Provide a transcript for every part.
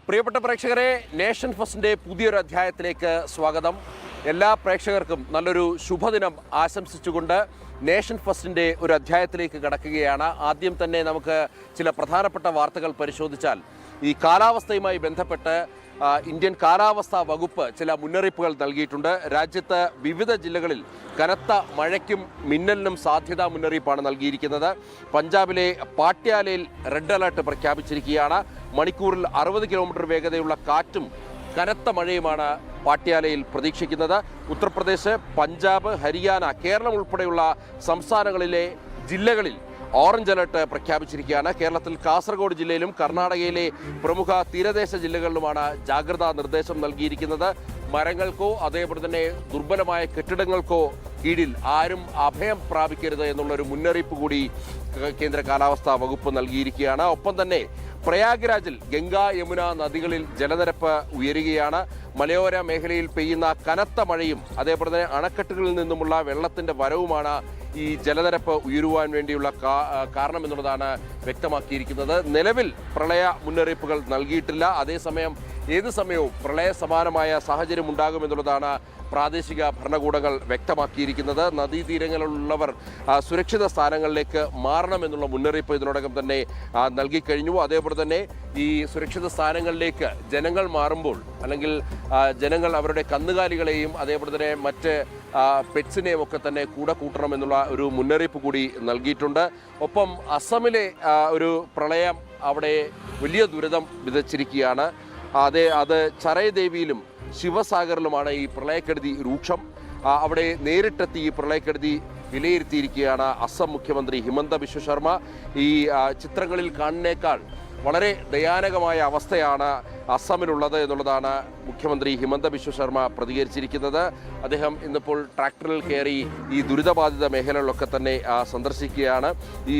പ്രിയപ്പെട്ട പ്രേക്ഷകരെ, നേഷൻ ഫസ്റ്റിൻ്റെ പുതിയൊരു അധ്യായത്തിലേക്ക് സ്വാഗതം. എല്ലാ പ്രേക്ഷകർക്കും നല്ലൊരു ശുഭദിനം ആശംസിച്ചുകൊണ്ട് നേഷൻ ഫസ്റ്റിൻ്റെ ഒരു അധ്യായത്തിലേക്ക് കടക്കുകയാണ്. ആദ്യം തന്നെ നമുക്ക് ചില പ്രധാനപ്പെട്ട വാർത്തകൾ പരിശോധിച്ചാൽ, ഈ കാലാവസ്ഥയുമായി ബന്ധപ്പെട്ട് ഇന്ത്യൻ കാലാവസ്ഥാ വകുപ്പ് ചില മുന്നറിയിപ്പുകൾ നൽകിയിട്ടുണ്ട്. രാജ്യത്ത് വിവിധ ജില്ലകളിൽ കനത്ത മഴയ്ക്കും മിന്നലിനും സാധ്യതാ മുന്നറിയിപ്പാണ് നൽകിയിരിക്കുന്നത്. പഞ്ചാബിലെ പാട്യാലയിൽ റെഡ് അലർട്ട് പ്രഖ്യാപിച്ചിരിക്കുകയാണ്. മണിക്കൂറിൽ 60 കിലോമീറ്റർ വേഗതയുള്ള കാറ്റും കനത്ത മഴയുമാണ് പാട്യാലയിൽ പ്രതീക്ഷിക്കുന്നത്. ഉത്തർപ്രദേശ്, പഞ്ചാബ്, ഹരിയാന, കേരളം ഉൾപ്പെടെയുള്ള സംസ്ഥാനങ്ങളിലെ ജില്ലകളിൽ ഓറഞ്ച് അലർട്ട് പ്രഖ്യാപിച്ചിരിക്കുകയാണ്. കേരളത്തിൽ കാസർഗോഡ് ജില്ലയിലും കർണാടകയിലെ പ്രമുഖ തീരദേശ ജില്ലകളിലുമാണ് ജാഗ്രതാ നിർദ്ദേശം നൽകിയിരിക്കുന്നത്. മരങ്ങൾക്കോ അതേപോലെ തന്നെ ദുർബലമായ കെട്ടിടങ്ങൾക്കോ കീഴിൽ ആരും അഭയം പ്രാപിക്കരുത് എന്നുള്ളൊരു മുന്നറിയിപ്പ് കൂടി കേന്ദ്ര കാലാവസ്ഥാ വകുപ്പ് നൽകിയിരിക്കുകയാണ്. ഒപ്പം തന്നെ പ്രയാഗ്രാജിൽ ഗംഗ, യമുന നദികളിൽ ജലനിരപ്പ് ഉയരുകയാണ്. മലയോര മേഖലയിൽ പെയ്യുന്ന കനത്ത മഴയും അതേപോലെ തന്നെ അണക്കെട്ടുകളിൽ നിന്നുമുള്ള വെള്ളത്തിൻ്റെ വരവുമാണ് ഈ ജലനിരപ്പ് ഉയരുവാൻ വേണ്ടിയുള്ള കാരണം എന്നുള്ളതാണ് വ്യക്തമാക്കിയിരിക്കുന്നത്. നിലവിൽ പ്രളയ മുന്നറിയിപ്പുകൾ നൽകിയിട്ടില്ല. അതേസമയം ഏത് സമയവും പ്രളയ സമാനമായ സാഹചര്യം ഉണ്ടാകുമെന്നുള്ളതാണ് പ്രാദേശിക ഭരണകൂടങ്ങൾ വ്യക്തമാക്കിയിരിക്കുന്നത്. നദീതീരങ്ങളിലുള്ളവർ സുരക്ഷിത സ്ഥാനങ്ങളിലേക്ക് മാറണമെന്നുള്ള മുന്നറിയിപ്പ് ഇതിനോടകം തന്നെ നൽകിക്കഴിഞ്ഞു. അതേപോലെ തന്നെ ഈ സുരക്ഷിത സ്ഥാനങ്ങളിലേക്ക് ജനങ്ങൾ മാറുമ്പോൾ, അല്ലെങ്കിൽ ജനങ്ങൾ അവരുടെ കന്നുകാലികളെയും അതേപോലെ തന്നെ മറ്റ് പെറ്റ്സിനെയും ഒക്കെ തന്നെ കൂടെ കൂട്ടണമെന്നുള്ള ഒരു മുന്നറിയിപ്പ് കൂടി നൽകിയിട്ടുണ്ട്. ഒപ്പം അസമിലെ ഒരു പ്രളയം അവിടെ വലിയ ദുരിതം വിതച്ചിരിക്കുകയാണ്. അത് ചരയദേവിയിലും ശിവസാഗറിലുമാണ് ഈ പ്രളയക്കെടുതി രൂക്ഷം. അവിടെ നേരിട്ടെത്തി ഈ പ്രളയക്കെടുതി വിലയിരുത്തിയിരിക്കുകയാണ് അസം മുഖ്യമന്ത്രി ഹിമന്ത ബിശ്വ ശർമ്മ. ഈ ചിത്രങ്ങളിൽ കാണുന്നേക്കാൾ വളരെ ദയാനകമായ അവസ്ഥയാണ് അസമിലുള്ളത് എന്നുള്ളതാണ് മുഖ്യമന്ത്രി ഹിമന്ത ബിശ്വ ശർമ്മ പ്രതികരിച്ചിരിക്കുന്നത്. അദ്ദേഹം ഇന്നിപ്പോൾ ട്രാക്ടറിൽ കയറി ഈ ദുരിതബാധിത മേഖലകളിലൊക്കെ തന്നെ സന്ദർശിക്കുകയാണ്. ഈ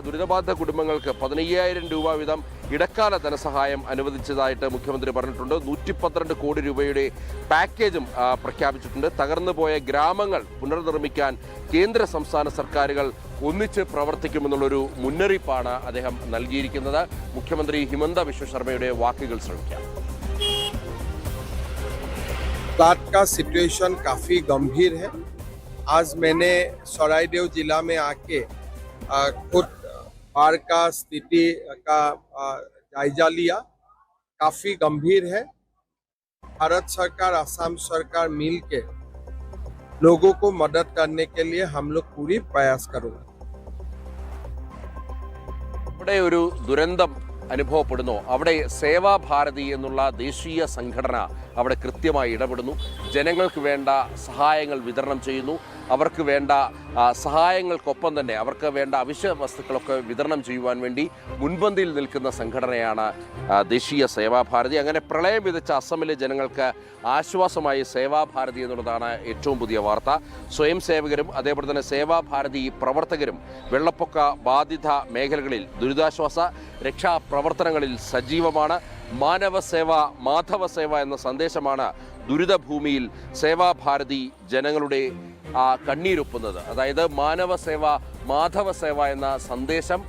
ദുരിതബാധിത കുടുംബങ്ങൾക്ക് 15,000 രൂപ വീതം ഇടക്കാല ധനസഹായം അനുവദിച്ചതായിട്ട് മുഖ്യമന്ത്രി പറഞ്ഞിട്ടുണ്ട്. 112 കോടി രൂപയുടെ പാക്കേജും പ്രഖ്യാപിച്ചിട്ടുണ്ട്. തകർന്നുപോയ ഗ്രാമങ്ങൾ പുനർനിർമ്മിക്കാൻ കേന്ദ്ര സംസ്ഥാന സർക്കാരുകൾ ഒന്നിച്ച് പ്രവർത്തിക്കുമെന്നുള്ളൊരു മുന്നറിയിപ്പാണ് അദ്ദേഹം നൽകിയിരിക്കുന്നത്. മുഖ്യമന്ത്രി ഹിമന്ത ബിശ്വ ശർമ്മയുടെ വാക്കുകൾ ശ്രമിക്കാം. फ्लड का सिचुएशन काफ़ी गंभीर है। आज मैंने सरायदेव जिला में आके खुद बाढ़ का स्थिति का जायजा लिया। काफ़ी गंभीर है। भारत सरकार, असम सरकार मिल के लोगों को मदद करने के लिए हम लोग पूरी प्रयास करेंगे। ഇവിടെ ഒരു ദുരന്തം അനുഭവപ്പെടുന്നു. അവിടെ സേവാഭാരതി എന്നുള്ള ദേശീയ സംഘടന അവിടെ കൃത്യമായി ഇടപെടുന്നു. ജനങ്ങൾക്ക് വേണ്ട സഹായങ്ങൾ വിതരണം ചെയ്യുന്നു. അവർക്ക് വേണ്ട സഹായങ്ങൾക്കൊപ്പം തന്നെ അവർക്ക് വേണ്ട അവശ്യ വസ്തുക്കളൊക്കെ വിതരണം ചെയ്യുവാൻ വേണ്ടി മുൻപന്തിയിൽ നിൽക്കുന്ന സംഘടനയാണ് ദേശീയ സേവാഭാരതി. അങ്ങനെ പ്രളയം വിതച്ച അസമിലെ ജനങ്ങൾക്ക് ആശ്വാസമായി സേവാഭാരതി എന്നുള്ളതാണ് ഏറ്റവും പുതിയ വാർത്ത. സ്വയം സേവകരും അതേപോലെ തന്നെ സേവാഭാരതി പ്രവർത്തകരും വെള്ളപ്പൊക്ക ബാധിത മേഖലകളിൽ ദുരിതാശ്വാസ രക്ഷാപ്രവർത്തനങ്ങളിൽ സജീവമാണ്. മാനവസേവ മാധവസേവ എന്ന സന്ദേശമാണ് ദുരിതഭൂമിയിൽ സേവാഭാരതി ജനങ്ങളുടെ കണ്ണീരൊപ്പുന്നത്. അതായത് മാനവസേവ മാധവസേവ എന്ന സന്ദേശം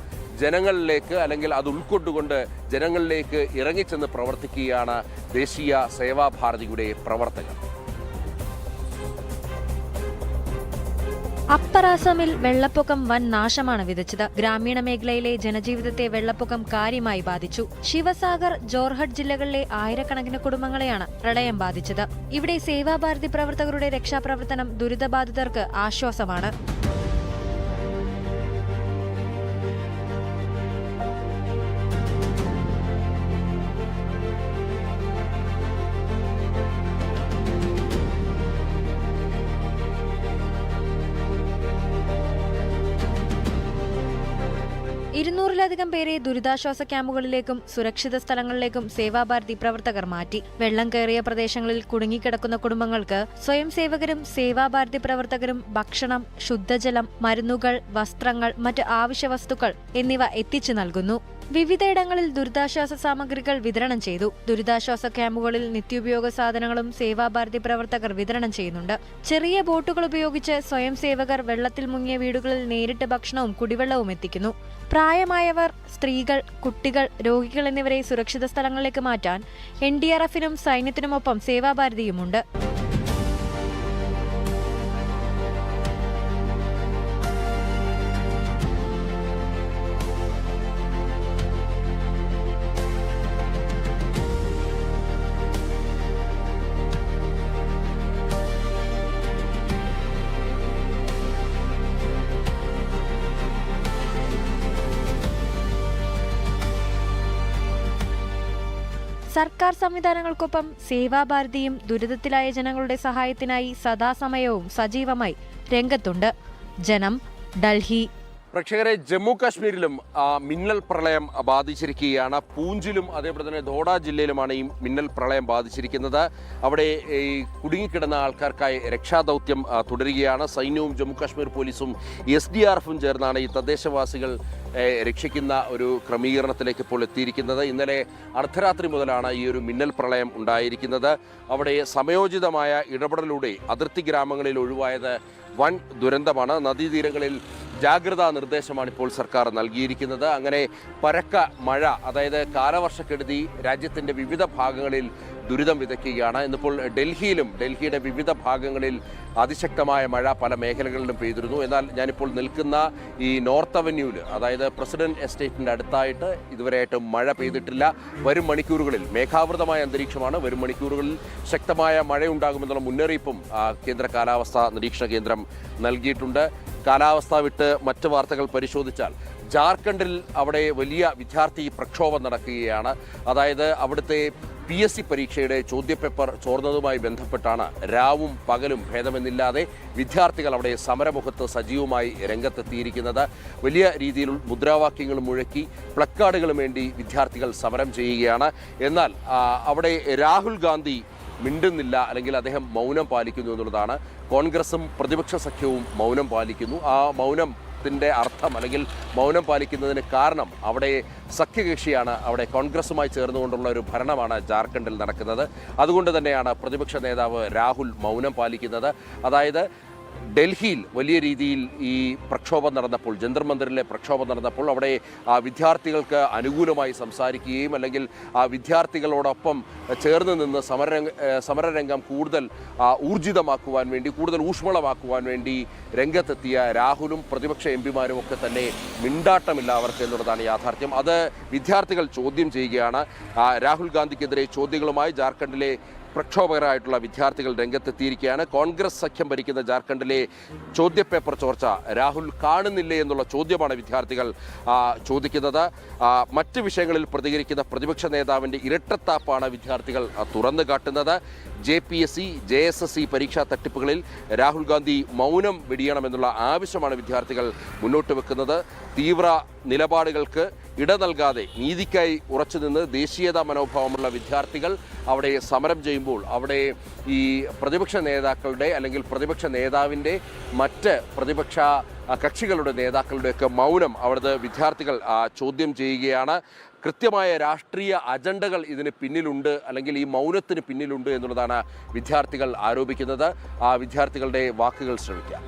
ജനങ്ങളിലേക്ക്, അല്ലെങ്കിൽ അത് ഉൾക്കൊണ്ടുകൊണ്ട് ജനങ്ങളിലേക്ക് ഇറങ്ങിച്ചെന്ന് പ്രവർത്തിക്കുകയാണ് ദേശീയ സേവാഭാരതിയുടെ പ്രവർത്തകർ. അപ്പർ അസമിൽ വെള്ളപ്പൊക്കം വൻ നാശമാണ് വിതച്ചത്. ഗ്രാമീണ മേഖലയിലെ ജനജീവിതത്തെ വെള്ളപ്പൊക്കം കാര്യമായി ബാധിച്ചു. ശിവസാഗർ, ജോർഹട്ട് ജില്ലകളിലെ ആയിരക്കണക്കിന് കുടുംബങ്ങളെയാണ് പ്രളയം ബാധിച്ചത്. ഇവിടെ സേവാഭാരതി പ്രവർത്തകരുടെ രക്ഷാപ്രവർത്തനം ദുരിതബാധിതർക്ക് ആശ്വാസമാണ്. ഇരുന്നൂറിലധികം പേരെ ദുരിതാശ്വാസ ക്യാമ്പുകളിലേക്കും സുരക്ഷിത സ്ഥലങ്ങളിലേക്കും സേവാഭാരതി പ്രവർത്തകർ മാറ്റി. വെള്ളം കയറിയ പ്രദേശങ്ങളിൽ കുടുങ്ങിക്കിടക്കുന്ന കുടുംബങ്ങൾക്ക് സ്വയം സേവകരും സേവാഭാരതി പ്രവർത്തകരും ഭക്ഷണം, ശുദ്ധജലം, മരുന്നുകൾ, വസ്ത്രങ്ങൾ, മറ്റ് ആവശ്യ വസ്തുക്കൾ എന്നിവ എത്തിച്ചു നൽകുന്നു. വിവിധയിടങ്ങളിൽ ദുരിതാശ്വാസ സാമഗ്രികൾ വിതരണം ചെയ്തു. ദുരിതാശ്വാസ ക്യാമ്പുകളിൽ നിത്യോപയോഗ സാധനങ്ങളും സേവാഭാരതി പ്രവർത്തകർ വിതരണം ചെയ്യുന്നുണ്ട്. ചെറിയ ബോട്ടുകൾ ഉപയോഗിച്ച് സ്വയം സേവകർ വെള്ളത്തിൽ മുങ്ങിയ വീടുകളിൽ നേരിട്ട് ഭക്ഷണവും കുടിവെള്ളവും എത്തിക്കുന്നു. പ്രായമായവർ, സ്ത്രീകൾ, കുട്ടികൾ, രോഗികൾ എന്നിവരെ സുരക്ഷിത സ്ഥലങ്ങളിലേക്ക് മാറ്റാൻ NDRF-നും സൈന്യത്തിനുമൊപ്പം സേവാഭാരതിയുമുണ്ട്. സർക്കാർ സംവിധാനങ്ങൾക്കൊപ്പം സേവാഭാരതിയും ദുരിതത്തിലായ ജനങ്ങളുടെ സഹായത്തിനായി സദാസമയവും സജീവമായി രംഗത്തുണ്ട്. ജനം, ഡൽഹി. പ്രേക്ഷകരെ, ജമ്മു കാശ്മീരിലും മിന്നൽ പ്രളയം ബാധിച്ചിരിക്കുകയാണ്. പൂഞ്ചിലും അതേപോലെ തന്നെ ദോഡ ജില്ലയിലുമാണ് ഈ മിന്നൽ പ്രളയം ബാധിച്ചിരിക്കുന്നത്. അവിടെ ഈ കുടുങ്ങിക്കിടന്ന ആൾക്കാർക്കായി രക്ഷാദൗത്യം തുടരുകയാണ്. സൈന്യവും ജമ്മു കാശ്മീർ പോലീസും SDRF-ഉം ചേർന്നാണ് ഈ തദ്ദേശവാസികൾ രക്ഷിക്കുന്ന ഒരു ക്രമീകരണത്തിലേക്ക് ഇപ്പോൾ എത്തിയിരിക്കുന്നത്. ഇന്നലെ അർദ്ധരാത്രി മുതലാണ് ഈ ഒരു മിന്നൽ പ്രളയം ഉണ്ടായിരിക്കുന്നത്. അവിടെ സമയോചിതമായ ഇടപെടലിലൂടെ അതിർത്തി ഗ്രാമങ്ങളിൽ ഒഴിവായത് വൻ ദുരന്തമാണ്. നദീതീരങ്ങളിൽ ജാഗ്രതാ നിർദ്ദേശമാണ് ഇപ്പോൾ സർക്കാർ നൽകിയിരിക്കുന്നത്. അങ്ങനെ പരക്ക മഴ, അതായത് കാലവർഷക്കെടുതി രാജ്യത്തിൻ്റെ വിവിധ ഭാഗങ്ങളിൽ ദുരിതം വിതയ്ക്കുകയാണ്. ഇന്നിപ്പോൾ ഡൽഹിയുടെ വിവിധ ഭാഗങ്ങളിൽ അതിശക്തമായ മഴ പല മേഖലകളിലും പെയ്തിരുന്നു. എന്നാൽ ഞാനിപ്പോൾ നിൽക്കുന്ന ഈ നോർത്ത് അവന്യൂവിൽ, അതായത് പ്രസിഡന്റ് എസ്റ്റേറ്റിൻ്റെ അടുത്തായിട്ട് ഇതുവരെയായിട്ടും മഴ പെയ്തിട്ടില്ല. വരും മണിക്കൂറുകളിൽ മേഘാവൃതമായ അന്തരീക്ഷമാണ്. വരും മണിക്കൂറുകളിൽ ശക്തമായ മഴയുണ്ടാകുമെന്നുള്ള മുന്നറിയിപ്പും കേന്ദ്ര കാലാവസ്ഥാ നിരീക്ഷണ കേന്ദ്രം നൽകിയിട്ടുണ്ട്. കാലാവസ്ഥ വിട്ട് മറ്റ് വാർത്തകൾ പരിശോധിച്ചാൽ ജാർഖണ്ഡിൽ അവിടെ വലിയ വിദ്യാർത്ഥി പ്രക്ഷോഭം നടക്കുകയാണ്. അതായത് അവിടുത്തെ PSC പരീക്ഷയുടെ ചോദ്യപേപ്പർ ചോർന്നതുമായി ബന്ധപ്പെട്ടാണ് രാവും പകലും ഭേദമെന്നില്ലാതെ വിദ്യാർത്ഥികൾ അവിടെ സമരമുഖത്ത് സജീവമായി രംഗത്തെത്തിയിരിക്കുന്നത്. വലിയ രീതിയിൽ മുദ്രാവാക്യങ്ങൾ മുഴക്കി പ്ലക്കാർഡുകളും വേണ്ടി വിദ്യാർത്ഥികൾ സമരം ചെയ്യുകയാണ്. എന്നാൽ അവിടെ രാഹുൽ ഗാന്ധി മിണ്ടുന്നില്ല, അല്ലെങ്കിൽ അദ്ദേഹം മൗനം പാലിക്കുന്നു എന്നുള്ളതാണ്. കോൺഗ്രസും പ്രതിപക്ഷ സഖ്യവും മൗനം പാലിക്കുന്നു. ആ മൗനത്തിൻ്റെ അർത്ഥം, അല്ലെങ്കിൽ മൗനം പാലിക്കുന്നതിന് കാരണം അവിടെ സഖ്യകക്ഷിയാണ്. അവിടെ കോൺഗ്രസുമായി ചേർന്നുകൊണ്ടുള്ള ഒരു ഭരണമാണ് ജാർഖണ്ഡിൽ നടക്കുന്നത്. അതുകൊണ്ട് തന്നെയാണ് പ്രതിപക്ഷ നേതാവ് രാഹുൽ മൗനം പാലിക്കുന്നത്. അതായത് ഡൽഹിയിൽ വലിയ രീതിയിൽ ഈ പ്രക്ഷോഭം നടന്നപ്പോൾ, ജന്തർ മന്ദിറിലെ പ്രക്ഷോഭം നടന്നപ്പോൾ അവിടെ വിദ്യാർത്ഥികൾക്ക് അനുകൂലമായി സംസാരിക്കുകയും അല്ലെങ്കിൽ വിദ്യാർത്ഥികളോടൊപ്പം ചേർന്ന് നിന്ന് സമരരംഗം കൂടുതൽ ഊർജിതമാക്കുവാൻ വേണ്ടി, കൂടുതൽ ഊഷ്മളമാക്കുവാൻ വേണ്ടി രംഗത്തെത്തിയ രാഹുലും പ്രതിപക്ഷ MP-മാരും ഒക്കെ തന്നെ മിണ്ടാട്ടമില്ല അവർക്ക് എന്നുള്ളതാണ് യാഥാർത്ഥ്യം. അത് വിദ്യാർത്ഥികൾ ചോദ്യം ചെയ്യുകയാണ്. രാഹുൽ ഗാന്ധിക്കെതിരെ ചോദ്യങ്ങളുമായി ജാർഖണ്ഡിലെ പ്രക്ഷോഭകരായിട്ടുള്ള വിദ്യാർത്ഥികൾ രംഗത്തെത്തിയിരിക്കുകയാണ്. കോൺഗ്രസ് സഖ്യം ഭരിക്കുന്ന ജാർഖണ്ഡിലെ ചോദ്യപേപ്പർ ചോർച്ച രാഹുൽ കാണുന്നില്ലേ എന്നുള്ള ചോദ്യമാണ് വിദ്യാർത്ഥികൾ ചോദിക്കുന്നത്. മറ്റ് വിഷയങ്ങളിൽ പ്രതികരിക്കുന്ന പ്രതിപക്ഷ നേതാവിൻ്റെ ഇരട്ടത്താപ്പാണ് വിദ്യാർത്ഥികൾ തുറന്നു കാട്ടുന്നത്. JPSC, JSSC പരീക്ഷാ തട്ടിപ്പുകളിൽ രാഹുൽ ഗാന്ധി മൗനം വെടിയണമെന്നുള്ള ആവശ്യമാണ് വിദ്യാർത്ഥികൾ മുന്നോട്ട് വെക്കുന്നത്. തീവ്ര നിലപാടുകൾക്ക് ഇട നൽകാതെ നീതിക്കായി ഉറച്ചുനിന്ന് ദേശീയതാ മനോഭാവമുള്ള വിദ്യാർത്ഥികൾ അവിടെ സമരം ചെയ്യുമ്പോൾ അവിടെ ഈ പ്രതിപക്ഷ നേതാക്കളുടെ, അല്ലെങ്കിൽ പ്രതിപക്ഷ നേതാവിൻ്റെ മറ്റ് പ്രതിപക്ഷ കക്ഷികളുടെ നേതാക്കളുടെയൊക്കെ മൗനം അവിടുത്തെ വിദ്യാർത്ഥികൾ ചോദ്യം ചെയ്യുകയാണ്. കൃത്യമായ രാഷ്ട്രീയ അജണ്ടകൾ ഇതിന് പിന്നിലുണ്ട്, അല്ലെങ്കിൽ ഈ മൗനത്തിന് പിന്നിലുണ്ട് എന്നുള്ളതാണ് വിദ്യാർത്ഥികൾ ആരോപിക്കുന്നത്. ആ വിദ്യാർത്ഥികളുടെ വാക്കുകൾ ശ്രമിക്കാം.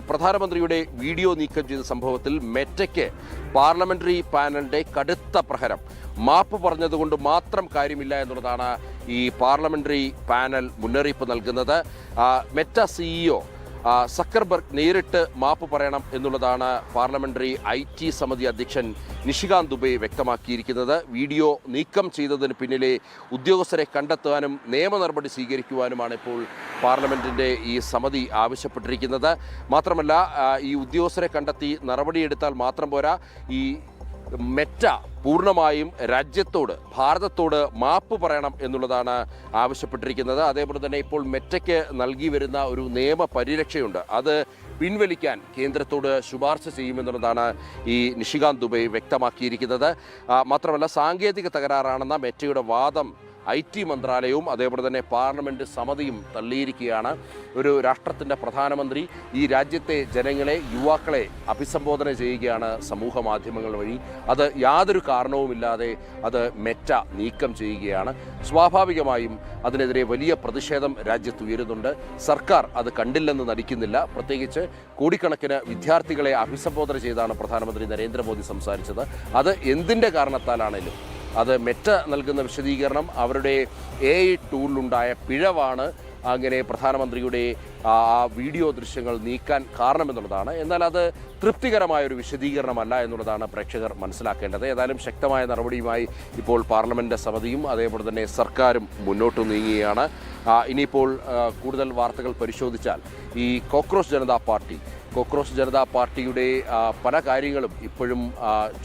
പ്രധാനമന്ത്രിയുടെ വീഡിയോ നീക്കം ചെയ്ത സംഭവത്തിൽ മെറ്റയ്ക്ക് പാർലമെന്ററി പാനലിന്റെ കടുത്ത പ്രഹരം. മാപ്പ് പറഞ്ഞതുകൊണ്ട് മാത്രം കാര്യമില്ല എന്നുള്ളതാണ് ഈ പാർലമെന്ററി പാനൽ മുന്നറിയിപ്പ് നൽകുന്നത്. മെറ്റ CEO സക്കർബർഗ് നേരിട്ട് മാപ്പ് പറയണം എന്നുള്ളതാണ് പാർലമെന്ററി IT സമിതി അധ്യക്ഷൻ നിഷികാന്ത് ദുബെ വ്യക്തമാക്കിയിരിക്കുന്നത്. വീഡിയോ നീക്കം ചെയ്തതിന് പിന്നിലെ ഉദ്യോഗസ്ഥരെ കണ്ടെത്താനും നിയമ നടപടി സ്വീകരിക്കുവാനുമാണ് ഇപ്പോൾ പാർലമെന്റിന്റെ ഈ സമിതി ആവശ്യപ്പെട്ടിരിക്കുന്നത്. മാത്രമല്ല ഈ ഉദ്യോഗസ്ഥരെ കണ്ടെത്തി നടപടിയെടുത്താൽ മാത്രം പോരാ, ഈ മെറ്റ പൂർണ്ണമായും രാജ്യത്തോട്, ഭാരതത്തോട് മാപ്പ് പറയണം എന്നുള്ളതാണ് ആവശ്യപ്പെട്ടിരിക്കുന്നത്. അതേപോലെ തന്നെ ഇപ്പോൾ മെറ്റയ്ക്ക് നൽകി വരുന്ന ഒരു നിയമ പരിരക്ഷയുണ്ട്, അത് പിൻവലിക്കാൻ കേന്ദ്രത്തോട് ശുപാർശ ചെയ്യുമെന്നുള്ളതാണ് ഈ നിഷികാന്ത് ദുബെ വ്യക്തമാക്കിയിരിക്കുന്നത്. മാത്രമല്ല സാങ്കേതിക തകരാറാണെന്ന മെറ്റയുടെ വാദം IT മന്ത്രാലയവും അതേപോലെ തന്നെ പാർലമെൻറ്റ് സമിതിയും തള്ളിയിരിക്കുകയാണ്. ഒരു രാഷ്ട്രത്തിൻ്റെ പ്രധാനമന്ത്രി ഈ രാജ്യത്തെ ജനങ്ങളെ, യുവാക്കളെ അഭിസംബോധന ചെയ്യുകയാണ് സമൂഹ മാധ്യമങ്ങൾ വഴി. അത് യാതൊരു കാരണവുമില്ലാതെ അത് മെറ്റ നീക്കം ചെയ്യുകയാണ്. സ്വാഭാവികമായും അതിനെതിരെ വലിയ പ്രതിഷേധം രാജ്യത്ത് ഉയരുന്നുണ്ട്. സർക്കാർ അത് കണ്ടില്ലെന്ന് നടിക്കുന്നില്ല. പ്രത്യേകിച്ച് കോടിക്കണക്കിന് വിദ്യാർത്ഥികളെ അഭിസംബോധന ചെയ്താണ് പ്രധാനമന്ത്രി നരേന്ദ്രമോദി സംസാരിച്ചത്. അത് എന്തിൻ്റെ കാരണത്താലാണെങ്കിലും അത് മെറ്റ നൽകുന്ന വിശദീകരണം അവരുടെ AI ടൂളിലുണ്ടായ പിഴവാണ് അങ്ങനെ പ്രധാനമന്ത്രിയുടെ ആ വീഡിയോ ദൃശ്യങ്ങൾ നീക്കാൻ കാരണമെന്നുള്ളതാണ്. എന്നാൽ അത് തൃപ്തികരമായൊരു വിശദീകരണമല്ല എന്നുള്ളതാണ് പ്രേക്ഷകർ മനസ്സിലാക്കേണ്ടത്. ഏതായാലും ശക്തമായ നടപടിയുമായി ഇപ്പോൾ പാർലമെന്റ് സമിതിയും അതേപോലെ തന്നെ സർക്കാരും മുന്നോട്ട് നീങ്ങുകയാണ്. ഇനിയിപ്പോൾ കൂടുതൽ വാർത്തകൾ പരിശോധിച്ചാൽ ഈ കോക്രോച്ച് ജനതാ പാർട്ടിയുടെ പല കാര്യങ്ങളും ഇപ്പോഴും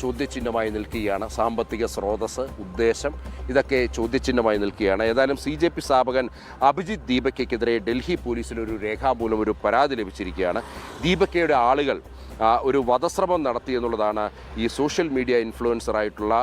ചോദ്യചിഹ്നമായി നിൽക്കുകയാണ്. സാമ്പത്തിക സ്രോതസ്, ഉദ്ദേശം, ഇതൊക്കെ ചോദ്യചിഹ്നമായി നിൽക്കുകയാണ്. ഏതായാലും CJP സ്ഥാപകൻ അഭിജിത്ത് ദീപയ്ക്കെതിരെ ഡൽഹി പോലീസിലൊരു രേഖാമൂലം ഒരു പരാതി ലഭിച്ചിരിക്കുകയാണ്. ദീപക്കയുടെ ആളുകൾ ഒരു വധശ്രമം നടത്തിയെന്നുള്ളതാണ് ഈ സോഷ്യൽ മീഡിയ ഇൻഫ്ലുവൻസറായിട്ടുള്ള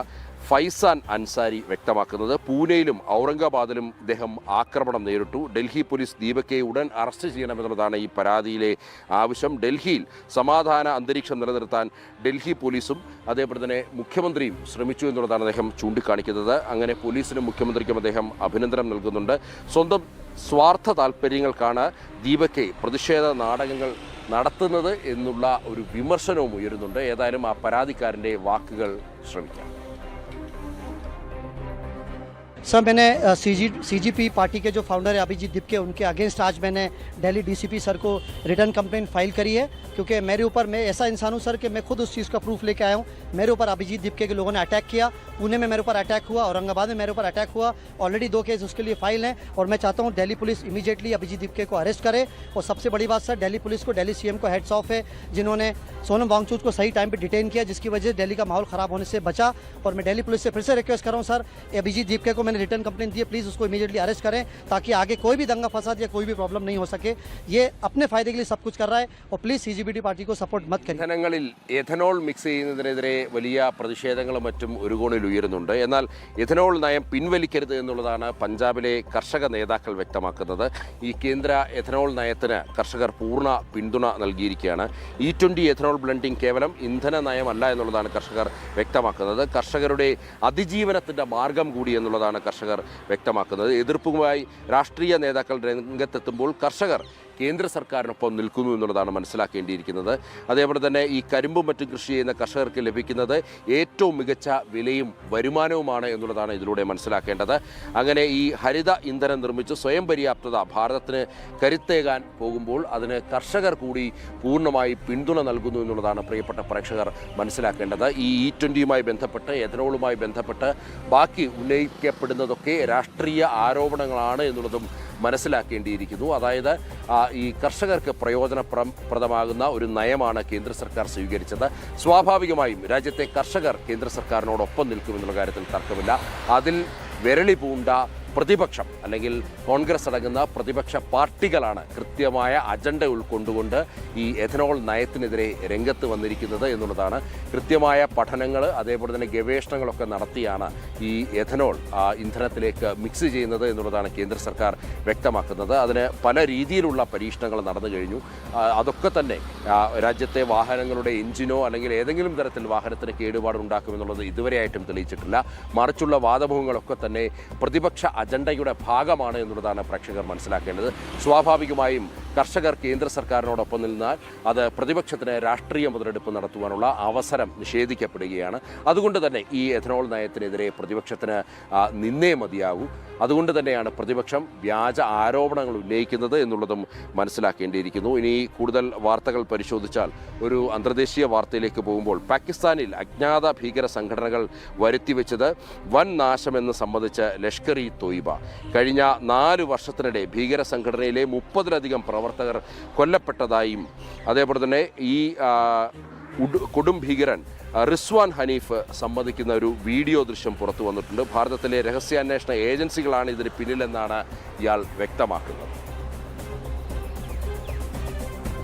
ഫൈസാൻ അൻസാരി വ്യക്തമാക്കുന്നത്. പൂനെയിലും ഔറംഗാബാദിലും ഇദ്ദേഹം ആക്രമണം നേരിട്ടു. ഡൽഹി പോലീസ് ദീപക്കയെ ഉടൻ അറസ്റ്റ് ചെയ്യണമെന്നുള്ളതാണ് ഈ പരാതിയിലെ ആവശ്യം. ഡൽഹിയിൽ സമാധാന അന്തരീക്ഷം നിലനിർത്താൻ ഡൽഹി പോലീസും അതേപോലെ തന്നെ മുഖ്യമന്ത്രിയും ശ്രമിച്ചു എന്നുള്ളതാണ് അദ്ദേഹം ചൂണ്ടിക്കാണിക്കുന്നത്. അങ്ങനെ പോലീസിനും മുഖ്യമന്ത്രിക്കും അദ്ദേഹം അഭിനന്ദനം നൽകുന്നുണ്ട്. സ്വന്തം സ്വാർത്ഥ താല്പര്യങ്ങൾക്കാണ് ദീപക്കെ പ്രതിഷേധ നാടകങ്ങൾ നടത്തുന്നത് എന്നുള്ള ഒരു വിമർശനവും ഉയരുന്നുണ്ട്. ഏതായാലും ആ പരാതിക്കാരൻ്റെ വാക്കുകൾ ശ്രമിക്കാം. सर, मैंने CGP पार्टी के जो फाउंडर है अभिजीत दीपके, उनके अगेंस्ट आज मैंने दिल्ली DCP सर को रिटर्न कंप्लेंट फाइल करी है, क्योंकि मेरे ऊपर, मैं ऐसा इंसान हूँ सर कि मैं खुद उस चीज़ का प्रूफ लेके आया हूँ। मेरे ऊपर अभिजीत दीपके के लोगों ने अटैक किया, पुणे में मेरे ऊपर अटैक हुआ, औरंगाबाद में मेरे ऊपर अटैक हुआ। ऑलरेडी 2 केस उसके लिए फाइल हैं और मैं चाहता हूँ दिल्ली पुलिस इमीडिएटली अभिजीत दीपके को अरेस्ट करे। और सबसे बड़ी बात सर, दिल्ली पुलिस को, दिल्ली CM को हेड्स ऑफ है, जिन्होंने सोनम वांगचुक को सही टाइम पर डिटेन किया, जिसकी वजह से दिल्ली का माहौल ख़राब होने से बचा। और मैं दिल्ली पुलिस से फिर से रिक्वेस्ट कर रहा हूँ सर, अभिजीत दीपके को मैंने रिटर्न कंप्लेंट दी है, प्लीज़ उसको इमीडिएटली अरेस्ट करें, ताकि आगे कोई भी दंगा फसाद या कोई भी प्रॉब्लम नहीं हो सके। ये अपने फायदे के लिए सब कुछ कर रहा है और प्लीज़ CGPT पार्टी को सपोर्ट मत करें। ഇന്ധനങ്ങളിൽ എഥനോൾ മിക്സ് ചെയ്യുന്നതിനെതിരെ വലിയ പ്രതിഷേധങ്ങളും മറ്റും ഒരു കോണിൽ ഉയരുന്നുണ്ട്. എന്നാൽ എഥനോൾ നയം പിൻവലിക്കരുത് എന്നുള്ളതാണ് പഞ്ചാബിലെ കർഷക നേതാക്കൾ വ്യക്തമാക്കുന്നത്. ഈ കേന്ദ്ര എഥനോൾ നയത്തിന് കർഷകർ പൂർണ്ണ പിന്തുണ നൽകിയിരിക്കുകയാണ്. E20 എഥനോൾ ബ്ലെൻഡിംഗ് കേവലം ഇന്ധന നയമല്ല എന്നുള്ളതാണ് കർഷകർ വ്യക്തമാക്കുന്നത്. കർഷകരുടെ അതിജീവനത്തിൻ്റെ മാർഗം കൂടി എന്നുള്ളതാണ് കർഷകർ വ്യക്തമാക്കുന്നത്. എതിർപ്പുമായി രാഷ്ട്രീയ നേതാക്കൾ രംഗത്തെത്തുമ്പോൾ കർഷകർ കേന്ദ്ര സർക്കാരിനൊപ്പം നിൽക്കുന്നു എന്നുള്ളതാണ് മനസ്സിലാക്കേണ്ടിയിരിക്കുന്നത്. അതേപോലെ തന്നെ ഈ കരിമ്പും മറ്റും കൃഷി ചെയ്യുന്ന കർഷകർക്ക് ലഭിക്കുന്നത് ഏറ്റവും മികച്ച വിലയും വരുമാനവുമാണ് എന്നുള്ളതാണ് ഇതിലൂടെ മനസ്സിലാക്കേണ്ടത്. അങ്ങനെ ഈ ഹരിത ഇന്ധനം നിർമ്മിച്ച് സ്വയം പര്യാപ്തത ഭാരതത്തിന് കരുത്തേകാൻ പോകുമ്പോൾ അതിന് കർഷകർ കൂടി പൂർണ്ണമായി പിന്തുണ നൽകുന്നു എന്നുള്ളതാണ് പ്രിയപ്പെട്ട പ്രേക്ഷകർ മനസ്സിലാക്കേണ്ടത്. ഈ E20യുമായി ബന്ധപ്പെട്ട്, എഥനോളുമായി ബന്ധപ്പെട്ട് ബാക്കി ഉന്നയിക്കപ്പെടുന്നതൊക്കെ രാഷ്ട്രീയ ആരോപണങ്ങളാണ് എന്നുള്ളതും മനസ്സിലാക്കേണ്ടിയിരിക്കുന്നു. അതായത് ഈ കർഷകർക്ക് പ്രയോജനപ്രദമാകുന്ന ഒരു നയമാണ് കേന്ദ്ര സർക്കാർ സ്വീകരിച്ചത്. സ്വാഭാവികമായും രാജ്യത്തെ കർഷകർ കേന്ദ്ര സർക്കാരിനോടൊപ്പം നിൽക്കുമെന്നുള്ള കാര്യത്തിൽ തർക്കമില്ല. അതിൽ വിരളി പൂണ്ട പ്രതിപക്ഷം അല്ലെങ്കിൽ കോൺഗ്രസ് അടങ്ങുന്ന പ്രതിപക്ഷ പാർട്ടികളാണ് കൃത്യമായ അജണ്ട ഉൾക്കൊണ്ടുകൊണ്ട് ഈ എഥനോൾ നയത്തിനെതിരെ രംഗത്ത് വന്നിരിക്കുന്നത് എന്നുള്ളതാണ്. കൃത്യമായ പഠനങ്ങൾ അതേപോലെ തന്നെ ഗവേഷണങ്ങളൊക്കെ നടത്തിയാണ് ഈ എഥനോൾ ഇന്ധനത്തിലേക്ക് മിക്സ് ചെയ്യുന്നത് എന്നുള്ളതാണ് കേന്ദ്ര സർക്കാർ വ്യക്തമാക്കുന്നത്. അതിന് പല രീതിയിലുള്ള പരീക്ഷണങ്ങൾ നടന്നു കഴിഞ്ഞു. അതൊക്കെ തന്നെ രാജ്യത്തെ വാഹനങ്ങളുടെ എഞ്ചിനോ അല്ലെങ്കിൽ ഏതെങ്കിലും തരത്തിൽ വാഹനത്തിന് കേടുപാടുണ്ടാക്കുമെന്നുള്ളത് ഇതുവരെയായിട്ടും തെളിയിച്ചിട്ടില്ല. മറിച്ചുള്ള വാദമുഖങ്ങളൊക്കെ തന്നെ പ്രതിപക്ഷ അജണ്ടയുടെ ഭാഗമാണ് എന്നുള്ളതാണ് പ്രേക്ഷകർ മനസ്സിലാക്കേണ്ടത്. സ്വാഭാവികമായും കർഷകർ കേന്ദ്ര സർക്കാരിനോടൊപ്പം നിന്നാൽ അത് പ്രതിപക്ഷത്തിന് രാഷ്ട്രീയ മുതലെടുപ്പ് നടത്തുവാനുള്ള അവസരം നിഷേധിക്കപ്പെടുകയാണ്. അതുകൊണ്ട് തന്നെ ഈ എഥനോൾ നയത്തിനെതിരെ പ്രതിപക്ഷത്തിന് നിന്നേ മതിയാകൂ. അതുകൊണ്ട് തന്നെയാണ് പ്രതിപക്ഷം വ്യാജ ആരോപണങ്ങൾ ഉന്നയിക്കുന്നത് എന്നുള്ളതും മനസ്സിലാക്കേണ്ടിയിരിക്കുന്നു. ഇനി കൂടുതൽ വാർത്തകൾ പരിശോധിച്ചാൽ ഒരു അന്തർദേശീയ വാർത്തയിലേക്ക് പോകുമ്പോൾ പാകിസ്ഥാനിൽ അജ്ഞാത ഭീകര സംഘടനകൾ വരുത്തിവെച്ചത് വൻ നാശമെന്ന് സംബന്ധിച്ച് ലഷ്കർ ഇ തോയിബ. കഴിഞ്ഞ 4 വർഷത്തിനിടെ ഭീകര സംഘടനയിലെ 30-ലധികം പ്രവർത്തകർ കൊല്ലപ്പെട്ടതായും അതേപോലെ തന്നെ ഈ കൊടും ഭീകരൻ റിസ്വാൻ ഹനീഫ് സംബന്ധിക്കുന്ന ഒരു വീഡിയോ ദൃശ്യം പുറത്തു വന്നിട്ടുണ്ട്. ഭാരതത്തിലെ രഹസ്യാന്വേഷണ ഏജൻസികളാണ് ഇതിന് പിന്നിലെന്നാണ് ഇയാൾ വ്യക്തമാക്കുന്നത്.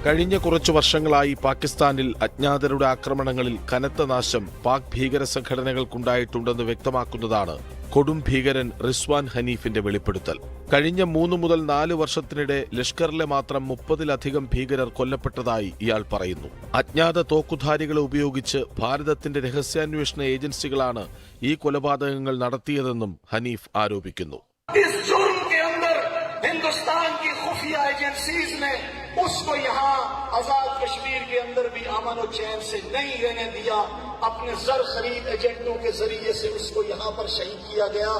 കഴിഞ്ഞ കുറച്ചു വർഷങ്ങളായി പാകിസ്ഥാനിൽ അജ്ഞാതരുടെ ആക്രമണങ്ങളിൽ കനത്ത നാശം പാക് ഭീകര സംഘടനകൾക്കുണ്ടായിട്ടുണ്ടെന്ന് വ്യക്തമാക്കുന്നതാണ് കൊടും ഭീകരൻ റിസ്വാൻ ഹനീഫിന്റെ വെളിപ്പെടുത്തൽ. കഴിഞ്ഞ 3 മുതൽ 4 വർഷത്തിനിടെ ലഷ്കറിലെ മാത്രം 30-ലധികം ഭീകരർ കൊല്ലപ്പെട്ടതായി ഇയാൾ പറയുന്നു. അജ്ഞാത തോക്കുധാരികളെ ഉപയോഗിച്ച് ഭാരതത്തിന്റെ രഹസ്യാന്വേഷണ ഏജൻസികളാണ് ഈ കൊലപാതകങ്ങൾ നടത്തിയതെന്നും ഹനീഫ് ആരോപിക്കുന്നു. उसको यहाँ आजाद कश्मीर के अंदर भी अमन और चैन से नहीं रहने दिया. अपने जर खरीद एजेंटों के जरिए से उसको यहाँ पर शहीद किया गया.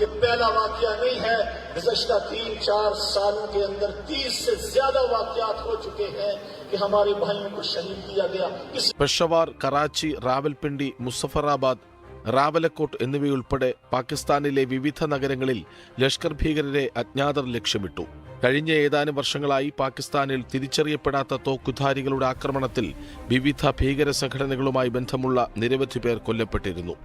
ये पहला वाकया नहीं है. गुज़श्ता 3-4 सालों के अंदर 30 से ज्यादा वाकयात हो चुके हैं कि हमारे भाइयों को शहीद किया गया. പെഷവാർ, കറാച്ചി, റാവൽപിണ്ടി, മുസഫറാബാദ്, റാവലക്കോട്ട് എന്നിവയുൾപ്പെടെ പാകിസ്ഥാനിലെ വിവിധ നഗരങ്ങളിൽ ലഷ്കർ ഭീകരരെ അജ്ഞാതർ ലക്ഷ്യമിട്ടു. കഴിഞ്ഞ ഏതാനും വർഷങ്ങളായി പാകിസ്ഥാനിൽ തിരിച്ചറിയപ്പെടാത്ത തോക്കുധാരികളുടെ ആക്രമണത്തിൽ വിവിധ ഭീകര സംഘടനകളുമായി ബന്ധമുള്ള നിരവധി പേർ കൊല്ലപ്പെട്ടിരുന്നു.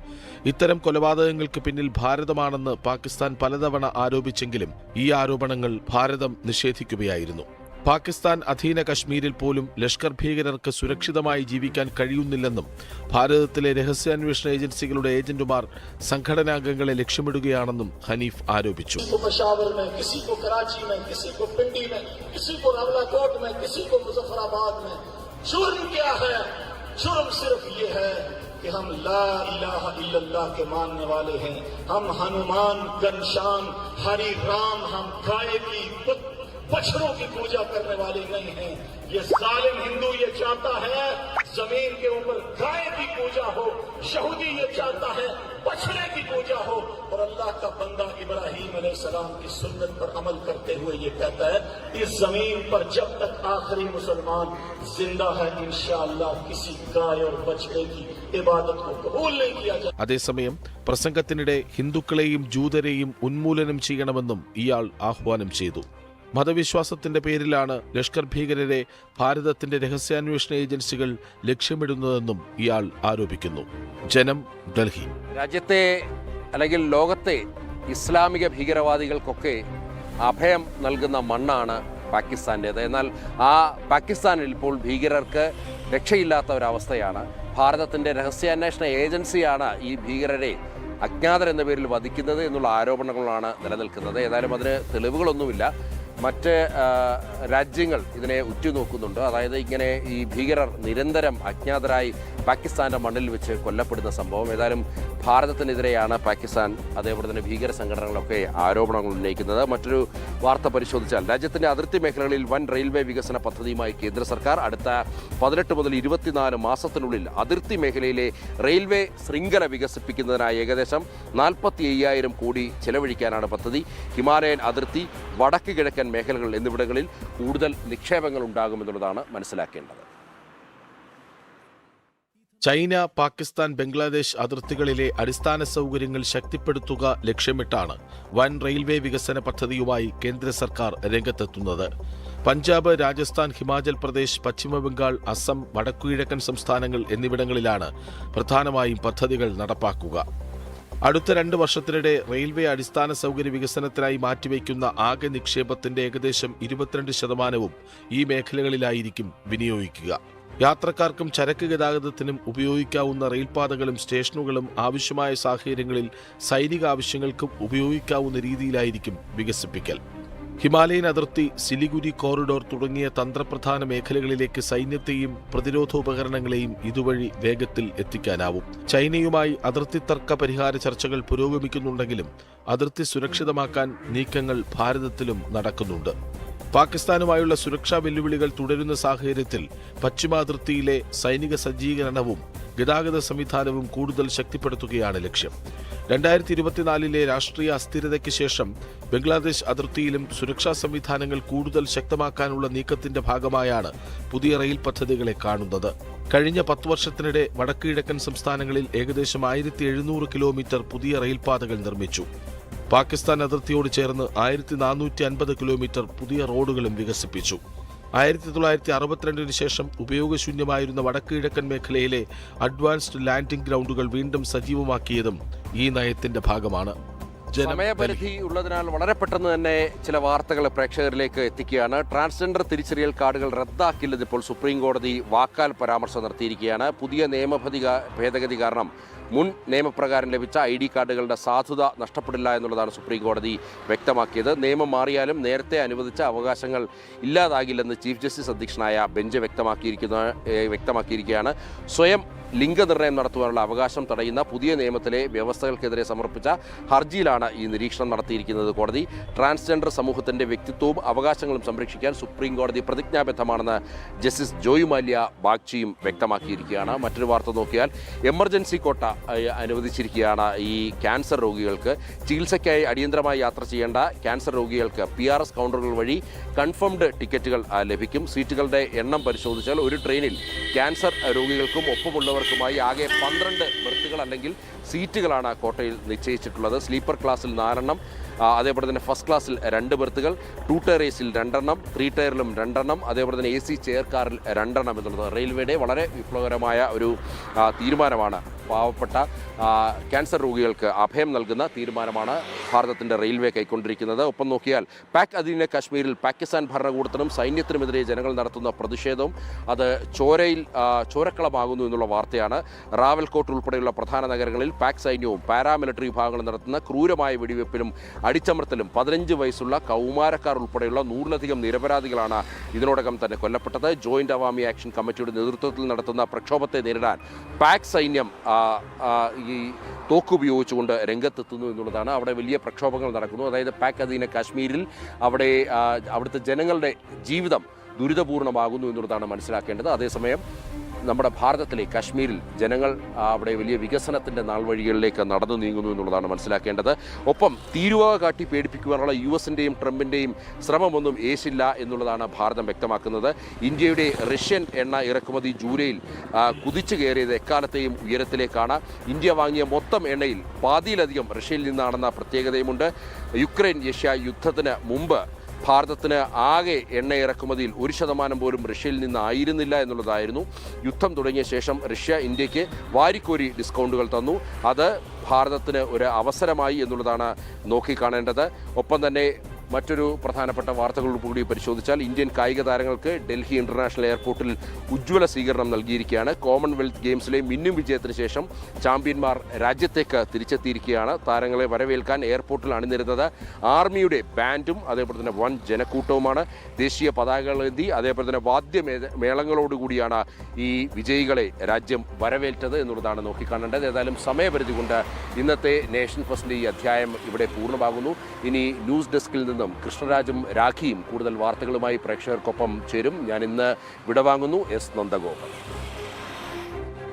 ഇത്തരം കൊലപാതകങ്ങൾക്ക് പിന്നിൽ ഭാരതമാണെന്ന് പാകിസ്ഥാൻ പലതവണ ആരോപിച്ചെങ്കിലും ഈ ആരോപണങ്ങൾ ഭാരതം നിഷേധിക്കുകയായിരുന്നു. പാകിസ്ഥാൻ അധീന കശ്മീരിൽ പോലും ലഷ്കർ ഭീകരർക്ക് സുരക്ഷിതമായി ജീവിക്കാൻ കഴിയുന്നില്ലെന്നും ഭാരതത്തിലെ രഹസ്യാന്വേഷണ ഏജൻസികളുടെ ഏജന്റുമാർ സംഘടനാംഗങ്ങളെ ലക്ഷ്യമിടുകയാണെന്നും ഹനീഫ് ആരോപിച്ചു. कि हम ला इलाहा इल्लल्लाह के मानने वाले हैं. हम हनुमान, घनश्याम, हरि राम, हम गाय की बछड़ों की पूजा करने वाले नहीं हैं. ये जालिम हिंदू ये चाहता है जमीन के ऊपर गाय की पूजा हो, यहूदी ये चाहता है बछड़े की पूजा हो, और अल्लाह का बंदा इब्राहीम अलैहिस्सलाम की सुन्नत पर अमल करते हुए ये कहता है इस जमीन पर जब तक आखिरी मुसलमान जिंदा है इंशाअल्लाह किसी गाय और बछड़े की इबादत को कबूल नहीं किया जाए. അതേസമയം പ്രസംഗത്തിനിടെ ഹിന്ദുക്കളെയും ജൂതരെയും ഉന്മൂലനം ചെയ്യണമെന്നും ഇയാൾ ആഹ്വാനം ചെയ്തു. മതവിശ്വാസത്തിന്റെ പേരിലാണ് ലഷ്കർ ഭീകരരെ ഭാരതത്തിന്റെ രഹസ്യാന്വേഷണ ഏജൻസികൾ ലക്ഷ്യമിടുന്നതെന്നും ഇയാൾ ആരോപിക്കുന്നു. ജനം, ഡൽഹി. രാജ്യത്തെ അല്ലെങ്കിൽ ലോകത്തെ ഇസ്ലാമിക ഭീകരവാദികൾക്കൊക്കെ അഭയം നൽകുന്ന മണ്ണാണ് പാകിസ്ഥാൻ്റേത്. എന്നാൽ ആ പാകിസ്ഥാനിൽ ഇപ്പോൾ ഭീകരർക്ക് രക്ഷയില്ലാത്ത ഒരവസ്ഥയാണ്. ഭാരതത്തിൻ്റെ രഹസ്യാന്വേഷണ ഏജൻസിയാണ് ഈ ഭീകരരെ അജ്ഞാതർ എന്ന പേരിൽ വധിക്കുന്നത് എന്നുള്ള ആരോപണങ്ങളാണ് നിലനിൽക്കുന്നത്. ഏതായാലും അതിന് തെളിവുകളൊന്നുമില്ല. മറ്റ് രാജ്യങ്ങൾ ഇതിനെ ഉറ്റുനോക്കുന്നുണ്ട്. അതായത് ഇങ്ങനെ ഈ ഭീകരർ നിരന്തരം അജ്ഞാതരായി പാകിസ്ഥാൻ്റെ മണ്ണിൽ വെച്ച് കൊല്ലപ്പെടുന്ന സംഭവം. ഏതായാലും ഭാരതത്തിനെതിരെയാണ് പാകിസ്ഥാൻ അതേപോലെ തന്നെ ഭീകര സംഘടനകളൊക്കെ ആരോപണങ്ങൾ ഉന്നയിക്കുന്നത്. മറ്റൊരു വാർത്ത പരിശോധിച്ചാൽ രാജ്യത്തിൻ്റെ അതിർത്തി മേഖലകളിൽ വൻ റെയിൽവേ വികസന പദ്ധതിയുമായി കേന്ദ്ര സർക്കാർ. അടുത്ത 18 മുതൽ 24 മാസത്തിനുള്ളിൽ അതിർത്തി മേഖലയിലെ റെയിൽവേ ശൃംഖല വികസിപ്പിക്കുന്നതിനായി ഏകദേശം 45,000 കോടി ചെലവഴിക്കാനാണ് പദ്ധതി. ഹിമാലയൻ അതിർത്തി, വടക്ക് കിഴക്കൻ മേഖലകൾ എന്നിവിടങ്ങളിൽ കൂടുതൽ നിക്ഷേപങ്ങൾ ഉണ്ടാകുമെന്നുള്ളതാണ് മനസ്സിലാക്കേണ്ടത്. ചൈന, പാകിസ്ഥാൻ, ബംഗ്ലാദേശ് അതിർത്തികളിലെ അടിസ്ഥാന സൗകര്യങ്ങൾ ശക്തിപ്പെടുത്തുക ലക്ഷ്യമിട്ടാണ് വൻ റെയിൽവേ വികസന പദ്ധതിയുമായി കേന്ദ്ര സർക്കാർ രംഗത്തെത്തുന്നത്. പഞ്ചാബ്, രാജസ്ഥാൻ, ഹിമാചൽ പ്രദേശ്, പശ്ചിമബംഗാൾ, അസം, വടക്കുകിഴക്കൻ സംസ്ഥാനങ്ങൾ എന്നിവിടങ്ങളിലാണ് പ്രധാനമായും പദ്ധതികൾ നടപ്പാക്കുക. അടുത്ത 2 വർഷത്തിനിടെ റെയിൽവേ അടിസ്ഥാന സൗകര്യ വികസനത്തിനായി മാറ്റിവെക്കുന്ന ആകെ നിക്ഷേപത്തിന്റെ ഏകദേശം 22% ഈ മേഖലകളിലായിരിക്കും വിനിയോഗിക്കുക. യാത്രക്കാർക്കും ചരക്ക് ഗതാഗതത്തിനും ഉപയോഗിക്കാവുന്ന റെയിൽപാതകളും സ്റ്റേഷനുകളും ആവശ്യമായ സാഹചര്യങ്ങളിൽ സൈനിക ആവശ്യങ്ങൾക്കും ഉപയോഗിക്കാവുന്ന രീതിയിലായിരിക്കും വികസിപ്പിക്കൽ. ഹിമാലയൻ അതിർത്തി, സിലിഗുരി കോറിഡോർ തുടങ്ങിയ തന്ത്രപ്രധാന മേഖലകളിലേക്ക് സൈന്യത്തെയും പ്രതിരോധോപകരണങ്ങളെയും ഇതുവഴി വേഗത്തിൽ എത്തിക്കാനാവും. ചൈനയുമായി അതിർത്തി തർക്ക പരിഹാര ചർച്ചകൾ പുരോഗമിക്കുന്നുണ്ടെങ്കിലും അതിർത്തി സുരക്ഷിതമാക്കാൻ നീക്കങ്ങൾ ഭാരതത്തിലും നടക്കുന്നുണ്ട്. പാകിസ്ഥാനുമായുള്ള സുരക്ഷാ വെല്ലുവിളികൾ തുടരുന്ന സാഹചര്യത്തിൽ പശ്ചിമാതിർത്തിയിലെ സൈനിക സജ്ജീകരണവും ഗതാഗത സംവിധാനവും കൂടുതൽ ശക്തിപ്പെടുത്തുകയാണ് ലക്ഷ്യം. 2024 രാഷ്ട്രീയ അസ്ഥിരതയ്ക്ക് ശേഷം ബംഗ്ലാദേശ് അതിർത്തിയിലും സുരക്ഷാ സംവിധാനങ്ങൾ കൂടുതൽ ശക്തമാക്കാനുള്ള നീക്കത്തിന്റെ ഭാഗമായാണ് പുതിയ റെയിൽ പദ്ധതികളെ കാണുന്നത്. കഴിഞ്ഞ 10 വർഷത്തിനിടെ വടക്കുകിഴക്കൻ സംസ്ഥാനങ്ങളിൽ ഏകദേശം 1700 കിലോമീറ്റർ പുതിയ റെയിൽപാതകൾ നിർമ്മിച്ചു. പാകിസ്ഥാൻ അതിർത്തിയോട് ചേർന്ന് 1450 കിലോമീറ്റർ പുതിയ റോഡുകളും വികസിപ്പിച്ചു. 1962 ശേഷം ഉപയോഗശൂന്യമായിരുന്ന വടക്കുകിഴക്കൻ മേഖലയിലെ അഡ്വാൻസ്ഡ് ലാൻഡിംഗ് ഗ്രൗണ്ടുകൾ വീണ്ടും സജീവമാക്കിയതും ഈ നയത്തിന്റെ ഭാഗമാണ്. സമയപരിധി ഉള്ളതിനാൽ വളരെ പെട്ടെന്ന് തന്നെ ചില വാർത്തകൾ പ്രേക്ഷകരിലേക്ക് എത്തിക്കുകയാണ്. ട്രാൻസ്ജെൻഡർ തിരിച്ചറിയൽ കാർഡുകൾ റദ്ദാക്കില്ലെന്ന് ഇപ്പോൾ സുപ്രീം കോടതി വാക്കാൽ പരാമർശം നടത്തിയിരിക്കുകയാണ്. പുതിയ ഭേദഗതി കാരണം മുൻ നിയമപ്രകാരം ലഭിച്ച ID കാർഡുകളുടെ സാധുത നഷ്ടപ്പെടില്ല എന്നുള്ളതാണ് സുപ്രീം കോടതി വ്യക്തമാക്കിയത്. നിയമം മാറിയാലും നേരത്തെ അനുവദിച്ച അവകാശങ്ങൾ ഇല്ലാതാകില്ലെന്ന് ചീഫ് ജസ്റ്റിസ് അധ്യക്ഷനായ ബെഞ്ച് വ്യക്തമാക്കിയിരിക്കുകയാണ്. സ്വയം ലിംഗനിർണ്ണയം നടത്തുവാനുള്ള അവകാശം തടയുന്ന പുതിയ നിയമത്തിലെ വ്യവസ്ഥകൾക്കെതിരെ സമർപ്പിച്ച ഹർജിയിലാണ് ഈ നിരീക്ഷണം നടത്തിയിരിക്കുന്നത് കോടതി. ട്രാൻസ്ജെൻഡർ സമൂഹത്തിന്റെ വ്യക്തിത്വവും അവകാശങ്ങളും സംരക്ഷിക്കാൻ സുപ്രീം കോടതി പ്രതിജ്ഞാബദ്ധമാണെന്ന് ജസ്റ്റിസ് ജോയ് മാല്യ ബാഗ്ചിയും വ്യക്തമാക്കിയിരിക്കുകയാണ്. മറ്റൊരു വാർത്ത നോക്കിയാൽ എമർജൻസി കോട്ട അനുവദിച്ചിരിക്കുകയാണ്. ഈ ക്യാൻസർ രോഗികൾക്ക് ചികിത്സയ്ക്കായി അടിയന്തരമായി യാത്ര ചെയ്യേണ്ട ക്യാൻസർ രോഗികൾക്ക് PRS കൗണ്ടറുകൾ വഴി കൺഫേംഡ് ടിക്കറ്റുകൾ ലഭിക്കും. സീറ്റുകളുടെ എണ്ണം പരിശോധിച്ചാൽ ഒരു ട്രെയിനിൽ ക്യാൻസർ രോഗികൾക്കും ഒപ്പമുള്ളവർക്കുമായി ആകെ 12 ബർത്തുകൾ അല്ലെങ്കിൽ സീറ്റുകളാണ് കോട്ടയിൽ നിശ്ചയിച്ചിട്ടുള്ളത്. സ്ലീപ്പർ ക്ലാസ്സിൽ 4 എണ്ണം, അതേപോലെ തന്നെ ഫസ്റ്റ് ക്ലാസ്സിൽ 2 ബർത്തുകൾ, 2 ടയർ AC-ൽ 2 എണ്ണം, 3 ടയറിലും 2 എണ്ണം, അതേപോലെ തന്നെ AC ചെയർ കാറിൽ 2 എണ്ണം എന്നുള്ളത് റെയിൽവേയുടെ വളരെ വിപ്ലവകരമായ ഒരു തീരുമാനമാണ്. പാവപ്പെട്ട ക്യാൻസർ രോഗികൾക്ക് അഭയം നൽകുന്ന തീരുമാനമാണ് ഭാരതത്തിൻ്റെ റെയിൽവേ കൈക്കൊണ്ടിരിക്കുന്നത്. ഒപ്പം നോക്കിയാൽ പാക് അധീന കാശ്മീരിൽ പാകിസ്ഥാൻ ഭരണകൂടത്തിനും സൈന്യത്തിനുമെതിരെ ജനങ്ങൾ നടത്തുന്ന പ്രതിഷേധവും അത് ചോരക്കളമാകുന്നു എന്നുള്ള വാർത്തയാണ്. റാവൽകോട്ട് ഉൾപ്പെടെയുള്ള പ്രധാന നഗരങ്ങളിൽ പാക് സൈന്യവും പാരാമിലിറ്ററി വിഭാഗങ്ങളും നടത്തുന്ന ക്രൂരമായ വെടിവെപ്പിലും അടിച്ചമർത്തലും 15 വയസ്സുള്ള കൗമാരക്കാർ ഉൾപ്പെടെയുള്ള 100-ലധികം നിരപരാധികളാണ് ഇതിനോടകം തന്നെ കൊല്ലപ്പെട്ടത്. ജോയിന്റ് അവാമി ആക്ഷൻ കമ്മിറ്റിയുടെ നേതൃത്വത്തിൽ നടത്തുന്ന പ്രക്ഷോഭത്തെ നേരിടാൻ പാക് സൈന്യം ഈ തോക്കുപയോഗിച്ചുകൊണ്ട് രംഗത്തെത്തുന്നു എന്നുള്ളതാണ്. അവിടെ വലിയ പ്രക്ഷോഭങ്ങൾ നടക്കുന്നു. അതായത് പാക് അധീന കാശ്മീരിൽ അവിടുത്തെ ജനങ്ങളുടെ ജീവിതം ദുരിതപൂർണമാകുന്നു എന്നുള്ളതാണ് മനസ്സിലാക്കേണ്ടത്. അതേസമയം നമ്മുടെ ഭാരതത്തിലെ കാശ്മീരിൽ ജനങ്ങൾ അവിടെ വലിയ വികസനത്തിൻ്റെ നാൾവഴികളിലേക്ക് നടന്നു നീങ്ങുന്നു എന്നുള്ളതാണ് മനസ്സിലാക്കേണ്ടത്. ഒപ്പം തീരുവക കാട്ടി പേടിപ്പിക്കുവാനുള്ള US-ൻ്റെയും ട്രംപിൻ്റെയും ശ്രമമൊന്നും ഏശില്ല എന്നുള്ളതാണ് ഭാരതം വ്യക്തമാക്കുന്നത്. ഇന്ത്യയുടെ റഷ്യൻ എണ്ണ ഇറക്കുമതി ജൂലൈയിൽ കുതിച്ചു കയറിയത് എക്കാലത്തെയും ഉയരത്തിലേക്കാണ്. ഇന്ത്യ വാങ്ങിയ മൊത്തം എണ്ണയിൽ പാതിയിലധികം റഷ്യയിൽ നിന്നാണെന്ന പ്രത്യേകതയുമുണ്ട്. യുക്രൈൻ-റഷ്യ യുദ്ധത്തിന് മുമ്പ് ഭാരതത്തിന് ആകെ എണ്ണ ഇറക്കുമതിയിൽ 1% പോലും റഷ്യയിൽ നിന്നായിരുന്നില്ല എന്നുള്ളതായിരുന്നു. യുദ്ധം തുടങ്ങിയ ശേഷം റഷ്യ ഇന്ത്യക്ക് വാരിക്കോരി ഡിസ്കൗണ്ടുകൾ തന്നു. അത് ഭാരതത്തിന് ഒരു അവസരമായി എന്നുള്ളതാണ് നോക്കിക്കാണേണ്ടത്. ഒപ്പം തന്നെ മറ്റൊരു പ്രധാനപ്പെട്ട വാർത്തകൾ കൂടി പരിശോധിച്ചാൽ ഇന്ത്യൻ കായിക താരങ്ങൾക്ക് ഡൽഹി ഇന്റർനാഷണൽ എയർപോർട്ടിൽ ഉജ്ജ്വല സ്വീകരണം നൽകിയിരിക്കുകയാണ്. കോമൺവെൽത്ത് ഗെയിംസിലെ മിന്നും വിജയത്തിന് ശേഷം ചാമ്പ്യന്മാർ രാജ്യത്തേക്ക് തിരിച്ചെത്തിയിരിക്കുകയാണ്. താരങ്ങളെ വരവേൽക്കാൻ എയർപോർട്ടിൽ അണിനിരുന്നത് ആർമിയുടെ ബാൻഡും അതേപോലെ തന്നെ വൻ ജനക്കൂട്ടവുമാണ്. ദേശീയ പതാകകളേന്തി അതേപോലെ തന്നെ വാദ്യമേളങ്ങളോടുകൂടിയാണ് ഈ വിജയികളെ രാജ്യം വരവേറ്റത് എന്നുള്ളതാണ് നോക്കിക്കാണേണ്ടത്. ഏതായാലും സമയപരിധി കൊണ്ട് ഇന്നത്തെ നേഷൻ ഫസ്റ്റിൻ്റെ ഈ അധ്യായം ഇവിടെ പൂർണ്ണമാകുന്നു. ഇനി ന്യൂസ് ഡെസ്കിൽ നിന്നും കൃഷ്ണരാജും രാഖിയും കൂടുതൽ വാർത്തകളുമായി പ്രേക്ഷകർക്കൊപ്പം ചേരും. ഞാൻ ഇന്ന് വിടവാങ്ങുന്നു. S. നന്ദഗോപാൽ.